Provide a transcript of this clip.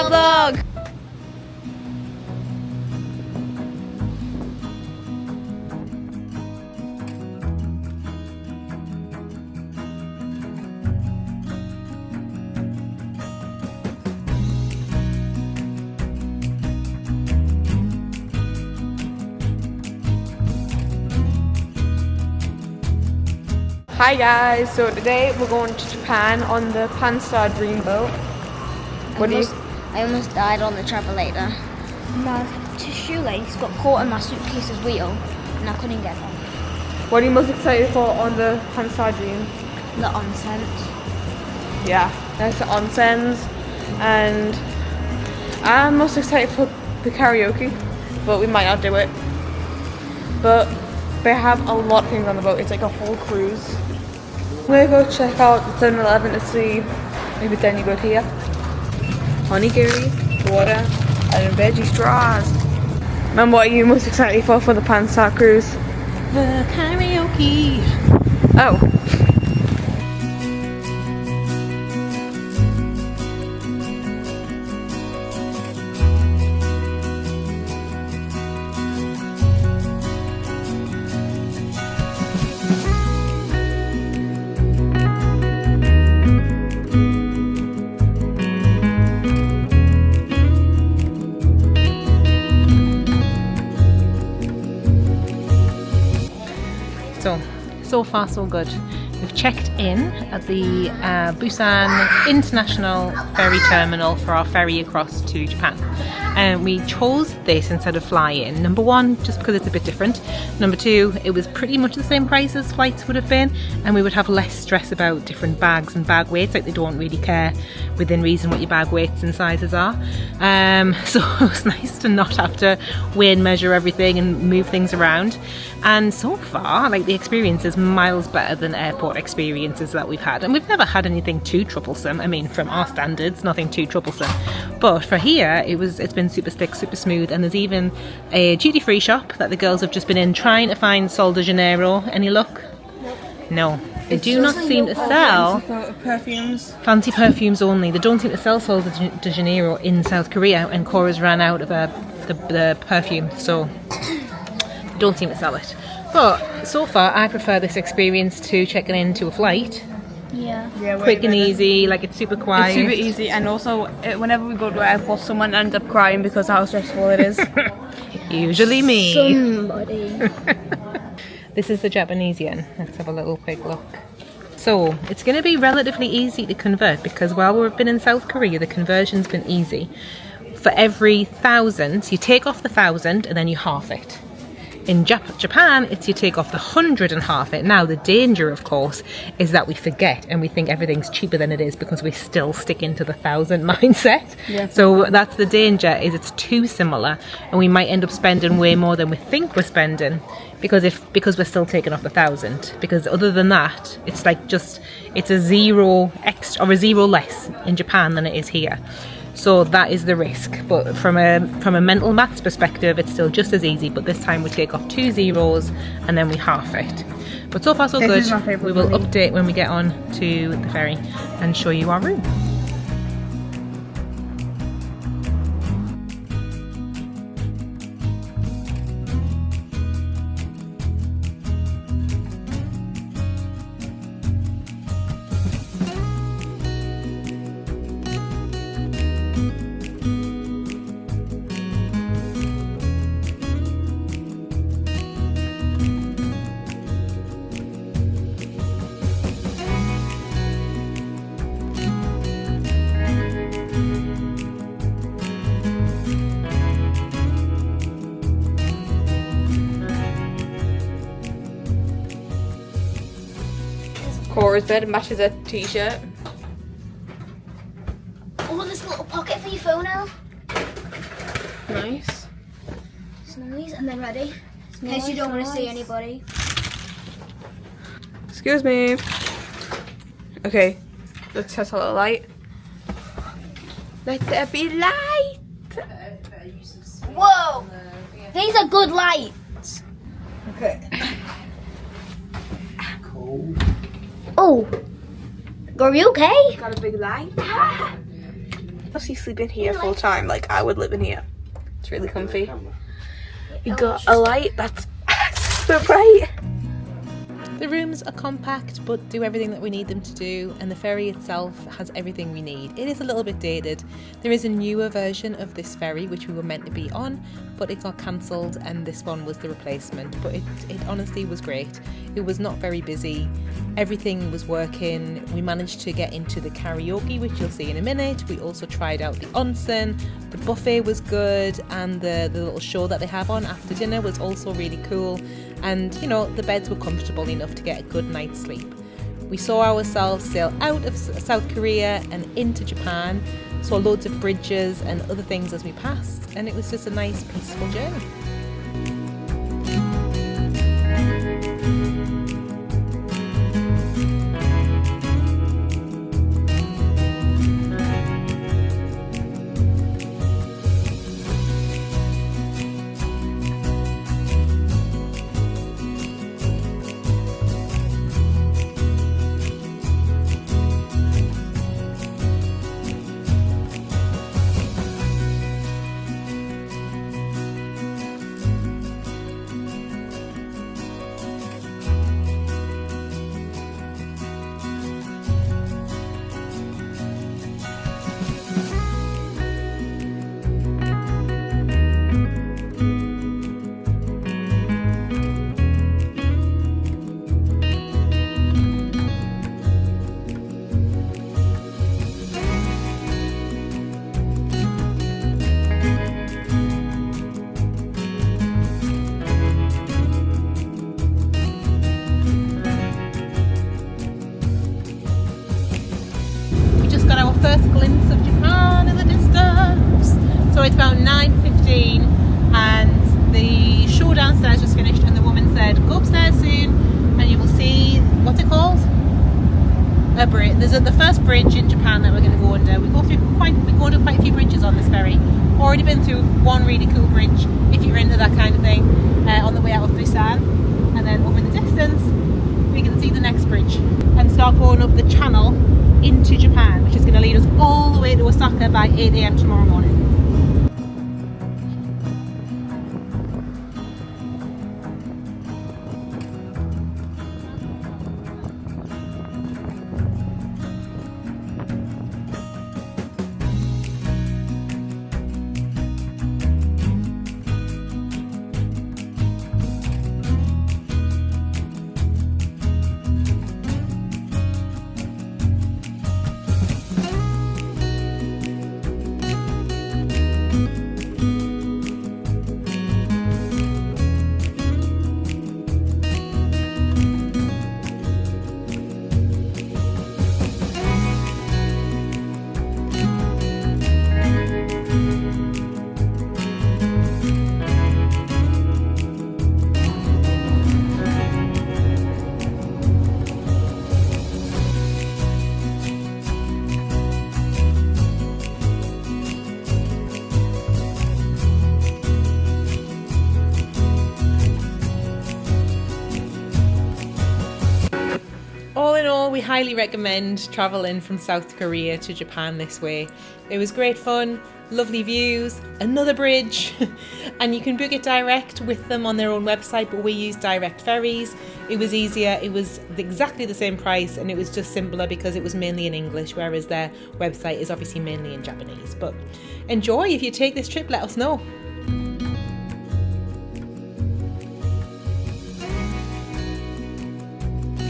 vlog. Hi guys, so today we're going to Japan on the Panstar Dreamboat. I almost died on the travelator. My shoelace got caught in my suitcase's wheel and I couldn't get on. What are you most excited for on the Panstar Dream? The onsens. Yeah, there's the onsens, and I'm most excited for the karaoke, but we might not do it. But they have a lot of things on the boat. It's like a whole cruise. We're gonna go check out the 7-Eleven to see if it's any good here. Onigiri, water, and veggie straws. And what are you most excited for the Panstar cruise? The karaoke. Oh. So far so good. We've checked in at the Busan International Ferry Terminal for our ferry across to Japan. And we chose this instead of fly-in. Number one, just because it's a bit different. Number two, it was pretty much the same price as flights would have been, and we would have less stress about different bags and bag weights. Like, they don't really care within reason what your bag weights and sizes are. So it was nice to not have to weigh and measure everything and move things around. And so far, like, the experience is miles better than airport experiences that we've had. And we've never had anything too troublesome. I mean, from our standards, nothing too troublesome. But for here, it's been super slick, super smooth. And there's even a duty-free shop that the girls have just been in trying to find Sol de Janeiro. Any luck? No. They do not seem to sell perfumes. Fancy perfumes only. They don't seem to sell Sol de Janeiro in South Korea, and Cora's ran out of the perfume, so they don't seem to sell it. But so far, I prefer this experience to checking into a flight. Yeah. Quick and easy, like, it's super quiet. It's super easy, and also whenever we go to airport, someone ends up crying because how stressful it is. Usually me. Somebody. This is the Japanese yen. Let's have a little quick look. So it's going to be relatively easy to convert, because while we've been in South Korea, the conversion's been easy. For every 1,000, you take off the 1,000 and then you half it. In Japan, it's you take off the 100 and half it. Now, the danger, of course, is that we forget and we think everything's cheaper than it is because we still stick into the 1,000 mindset. Yeah. So that's the danger, is it's too similar and we might end up spending way more than we think we're spending because we're still taking off the 1,000. Because other than that, it's like it's a zero extra or a zero less in Japan than it is here. So that is the risk, but from a mental maths perspective, it's still just as easy, but this time we take off 2 zeros and then we half it. But so far so good. We will update when we get on to the ferry and show you our room. Cora's bed matches a t-shirt. Oh, there's a little pocket for your phone now. Nice. Snowies, and then ready. In case you don't want to see anybody. Excuse me. Okay, let's test a little light. Let there be light. Whoa! These are good lights. Okay. Oh, are you okay? Got a big light. Mostly sleep in here full time, like I would live in here. It's really comfy. We got a light that's super bright. The rooms are compact but do everything that we need them to do, and the ferry itself has everything we need. It is a little bit dated. There is a newer version of this ferry which we were meant to be on, but it got cancelled and this one was the replacement. But it honestly was great. It was not very busy. Everything was working. We managed to get into the karaoke, which you'll see in a minute. We also tried out the onsen. The buffet was good, and the little show that they have on after dinner was also really cool. And you know, the beds were comfortable enough to get a good night's sleep. We saw ourselves sail out of South Korea and into Japan, saw loads of bridges and other things as we passed, and it was just a nice peaceful journey. First glimpse of Japan in the distance. So it's about 9:15 and the show downstairs just finished, and the woman said go upstairs soon and you will see, what's it called? A bridge. There's the first bridge in Japan that we're going to go under. We go to quite a few bridges on this ferry. Already been through one really cool bridge if you're into that kind of thing on the way out of Busan, and then over the distance we can see the next bridge and start going up the channel into Japan, which is going to lead us all the way to Osaka by 8 AM tomorrow morning. All in all, we highly recommend travelling from South Korea to Japan this way. It was great fun, lovely views, another bridge, and you can book it direct with them on their own website, but we used direct ferries. It was easier, it was exactly the same price, and it was just simpler because it was mainly in English, whereas their website is obviously mainly in Japanese. But enjoy. If you take this trip, let us know.